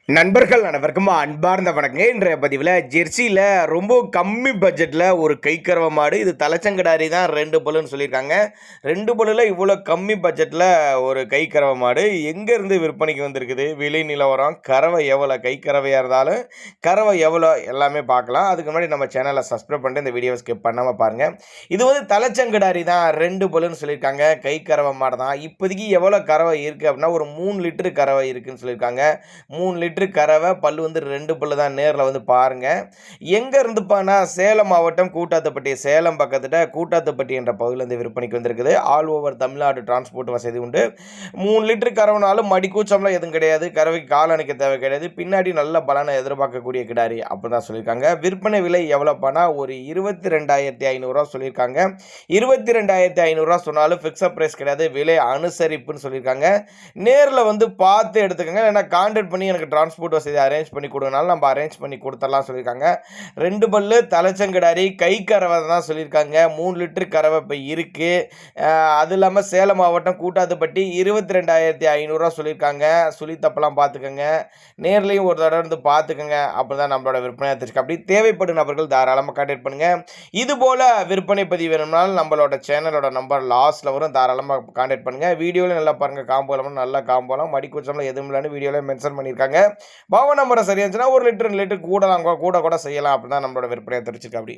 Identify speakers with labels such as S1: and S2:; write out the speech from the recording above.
S1: நண்பர்கள் அனைவருக்கும் அன்பார்ந்த வணக்கங்க. இன்றைய பதிவில் ஜெர்சியில் ரொம்ப கம்மி பட்ஜெட்டில் ஒரு கைக்கறவை மாடு, இது தலைச்சங்கடாரி தான் 2 பல்லுன்னு சொல்லியிருக்காங்க. 2 பல்லில் இவ்வளோ கம்மி பட்ஜெட்டில் ஒரு கைக்கறவை மாடு எங்கேருந்து விற்பனைக்கு வந்திருக்குது, விலை நிலவரம், கறவை எவ்வளோ, கைக்கறவையாக இருந்தாலும் கறவை எவ்வளோ எல்லாமே பார்க்கலாம். அதுக்கு முன்னாடி நம்ம சேனலை சப்ஸ்கிரைப் பண்ணிட்டு இந்த வீடியோவை ஸ்கிப் பண்ணாமல் பாருங்கள். இது வந்து தலைச்சங்கடாரி தான் 2 பல்லுன்னு சொல்லியிருக்காங்க. கைக்கறவை மாடு தான். இப்போதைக்கு எவ்வளோ கறவை இருக்குது அப்படின்னா ஒரு 3 லிட்டரு கறவை இருக்குதுன்னு சொல்லியிருக்காங்க. 3 லிட்டரு கறவை பல்லு வந்து 2 பல்லு தான். நேரில் வந்து பாருங்க. எங்க இருந்துப்பானா சேலம் மாவட்டம் கூட்டாத்துப்பட்டி, சேலம் பக்கத்துல கூட்டாத்துப்பட்டி என்ற பகுதியிலிருந்து விற்பனைக்கு வந்திருக்குது. ஆல் ஓவர் தமிழ்நாடு டிரான்ஸ்போர்ட் வசதி உண்டு. 3 லிட்டர் கறவைனாலும் மடி கூச்சம்லாம் எதுவும் கிடையாது. கறவைக்கு கால் அணைக்க தேவை கிடையாது. பின்னாடி நல்ல பலனை எதிர்பார்க்கக்கூடிய கிடாரி அப்படிதான் சொல்லியிருக்காங்க. விற்பனை விலை எவ்வளோப்பானா ஒரு 22,500 சொல்லியிருக்காங்க. 22,500 சொன்னாலும் ஃபிக்ஸட் பிரைஸ் கிடையாது. விலை அனுசரிப்புன்னு சொல்லியிருக்காங்க. நேரில் வந்து பார்த்து எடுத்துக்கோங்க. ஏன்னா கான்டாக்ட் பண்ணி எனக்கு டிரான்ஸ்போர்ட் வசதி அரேஞ்ச் பண்ணி கொடுங்கனாலும் நம்ம அரேஞ்ச் பண்ணி கொடுத்துடலாம் சொல்லியிருக்காங்க. 2 பல்லு தலைச்சங்கடாரி கை கறவை தான் சொல்லியிருக்காங்க. 3 லிட்டர் கறவை இப்போ இருக்குது. அது இல்லாமல் சேலம் மாவட்டம் கூட்டாத்துப்பட்டி 22,500 சொல்லியிருக்காங்க. சுழி தப்பெல்லாம் பார்த்துக்கோங்க. நேர்லையும் ஒரு தடவை வந்து பார்த்துக்கோங்க. அப்படி தான் நம்மளோட விற்பனையாக தெரிஞ்சுக்க. அப்படி தேவைப்படும் நபர்கள் தாராளமாக கான்டாக்ட் பண்ணுங்கள். இது போல் விற்பனை பதிவு வேணும்னாலும் நம்மளோட சேனலோட நம்பர் லாஸ்ட்டில் வரும். தாராளமாக கான்டாக்ட் பண்ணுங்கள். வீடியோவில் நல்லா பாருங்கள். காம்போலாம் நல்லா காம்போலாம் மடி குச்சம்லாம் எதுவும் இல்லைன்னு வீடியோவில் மென்ஷன் பண்ணியிருக்காங்க. பாவ நம்பரை சரியாச்சுன்னா 1 லிட்டர் 2 லிட்டர் கூட கூட செய்யலாம் அப்படின்னு தான் நம்மளோட விற்பனையை தெரிஞ்சுக்க. அப்படி